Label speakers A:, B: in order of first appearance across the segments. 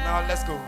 A: Now let's go.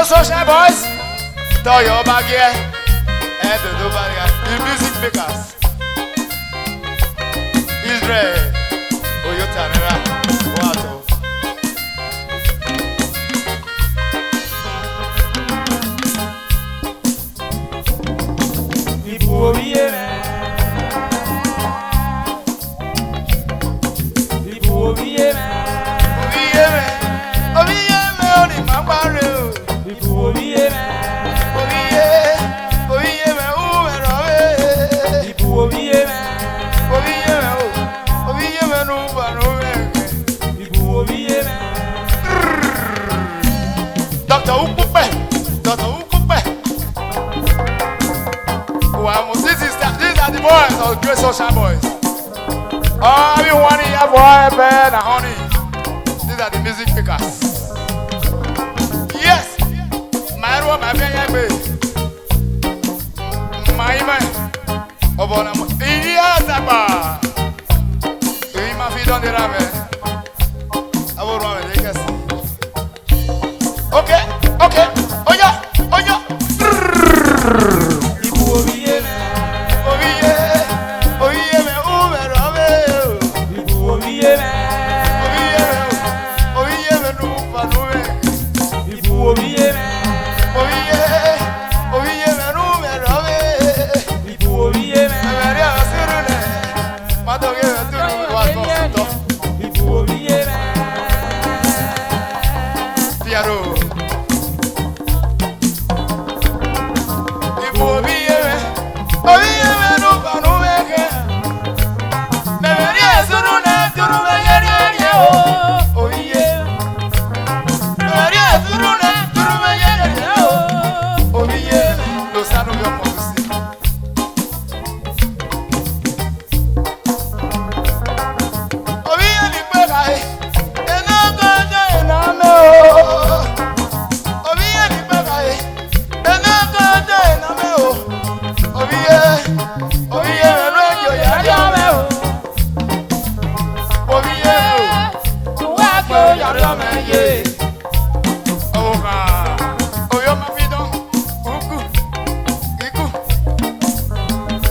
A: Social boys, throw your bag here and the music makers. Israel, Oyotanera, Wato. Boys, or great social boys. Oh, everyone here, boy, Ben, and honey. These are the music makers. Yes, my room, my baby, my man. Obona, Iyazaba. My feet on the ramen. I will run it. Okay, okay. Oh yeah, oh yeah.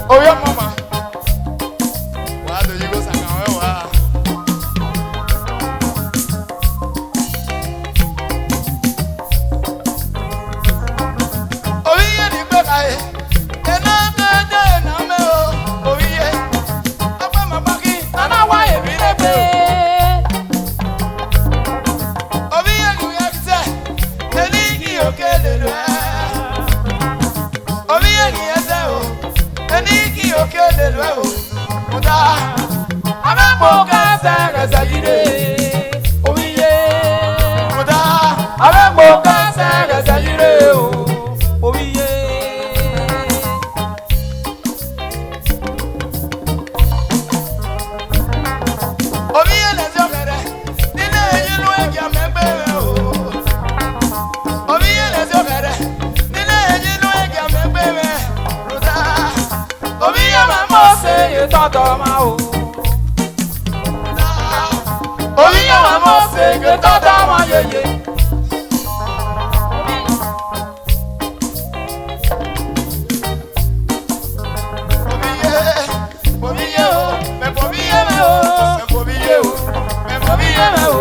A: Oh yeah, mama. Why do you go Sakawa? Oh yeah, the guy. Oh yeah. Apa mama ki? Nana why every day?
B: moka sanga sajide obiye
A: Muda.
B: abe moka sanga sajide obiye
A: Obiye le zogere. Nine yinu egi amegbe o. Obiye le zogere. Nine yinu egi amegbe me. Muda. Obiye mama
B: se ye toto ma o
A: Obiye mama
B: se ye toto ma ye ye
A: Obiye o. Me obiye me o. Me obiye o. Me obiye me o.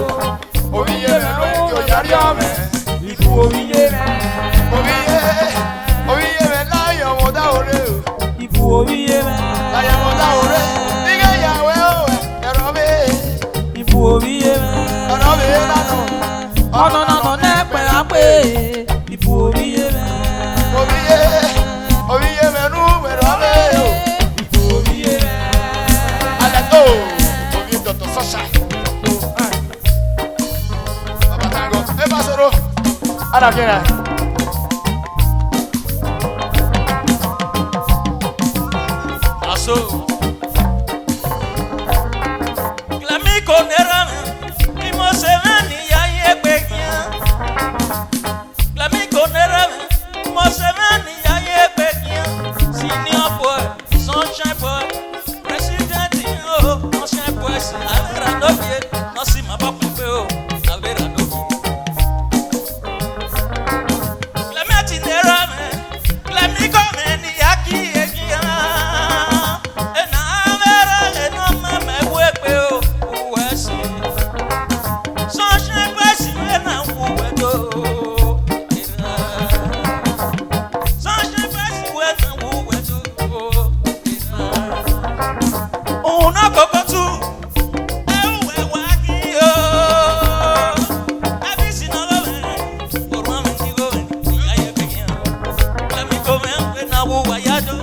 A: Obiye me lo egi oyari ame.
B: ibu obiye me
A: Obiye me la yo moda ore o.
B: ibu obiye me
A: La yo moda ore. Diga yawe o. Erobe.
B: ibu obiye me
A: Erobe la no.
B: ọ̀nà nànà nẹ́pẹ̀ àpè ibu obiye me
A: Obiye me nu erobe o.
B: ibu obiye me
A: Ale o. Obiye Dr. Sunshine. Baba Tango. Basoro. Ana kena.
C: Aso. Klami konera. Imo semani ya yebekia. Klami konera. Imo semani ya yebekia. Senior boy, sunshine boy, president yo, ancien boy, c'est Alera Novie. Non si ma papa pe o, Alera Novie. Klami atinera me. Klami komeni yaki ekia. Ena vera eno mama wepe o, uwesi. Sunshine boy, si ena uwedo. Sunshine boy, si ena uwedo. Una kokotu. Ewe waki yo. Abisi no lo ven. Orwa mengi go ven. Ya ye pekia. Klami komen na wo wayado.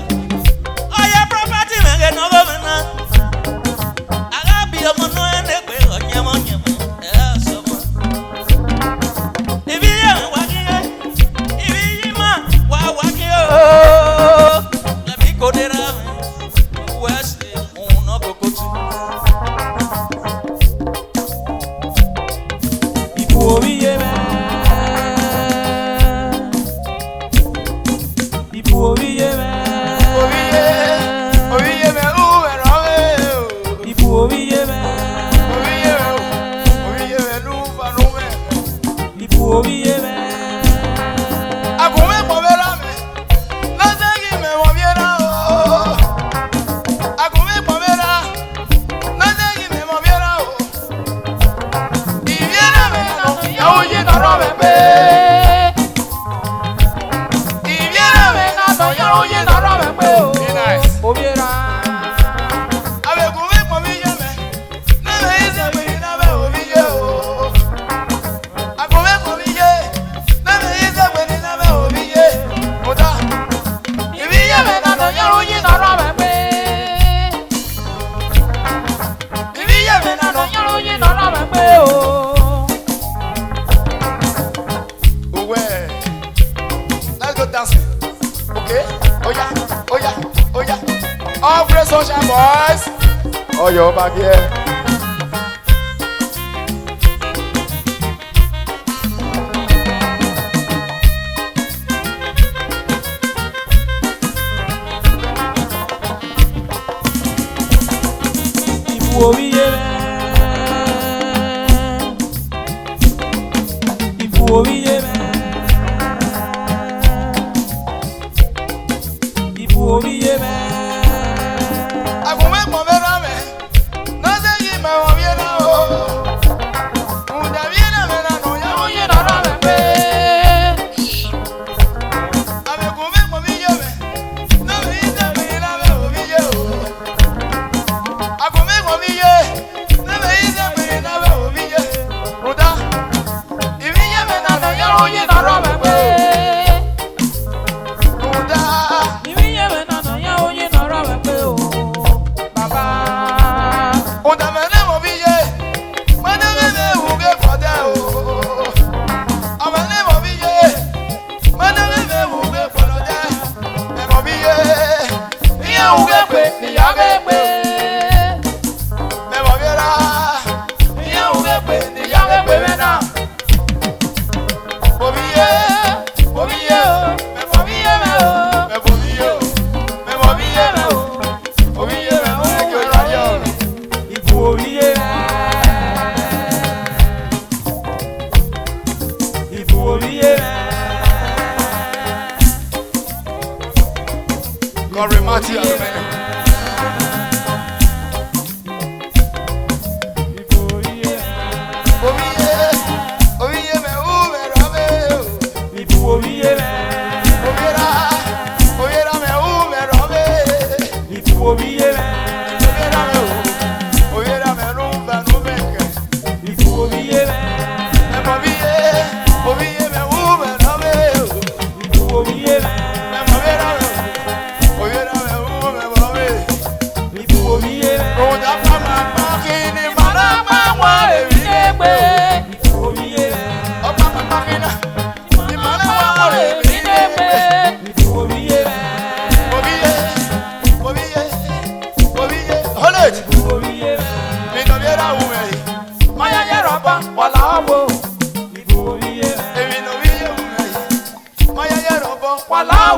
C: Oya property menge no go ven na. Agabi omo no ene pe onyemo nyemo. Somo. Ibi ye waki yo. Ibi yima wa waki yo. Klami kodera me. West una kokotu.
B: ibu obiye me ibu obiye me
A: Obiye me u erobe o.
B: ibu obiye me
A: Obiye me nu fa nu me.
B: ibu obiye me
A: Akume povera me. No segui me moviera o. Akume povera. No segui me moviera o. Y viera me no ya oye no robe pe. Y viera me no ya oye no robe pe. Be nice.
B: obiera
A: Ave kume poviye me. No me dice me na me obiye o. Akume poviye. No me dice me na me obiye. Muta.
B: ibiye me na no ya oye no robe pe ibiye me na no ya oye no robe pe o
A: Ouais. Let's go dancing. Okay? Oh yeah. Oh yeah. Oh yeah. All praise Sunshine boys. Oh, you're back here.
B: ibu obiye me ibu obiye me ibu obiye me
A: Akume povera me. No segui me moviera o. Muda viene me na no ya oye no robe pe. Ave kume poviye me. No me dice me na me obiye o. Akume poviye. No me dice me na me obiye. Muda. Y viene me na no ya Or Matthew Alumene.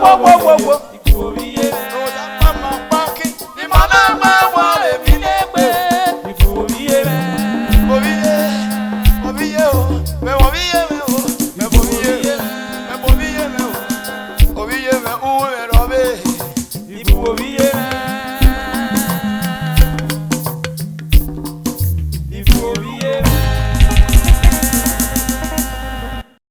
A: Whoa, whoa, whoa, whoa.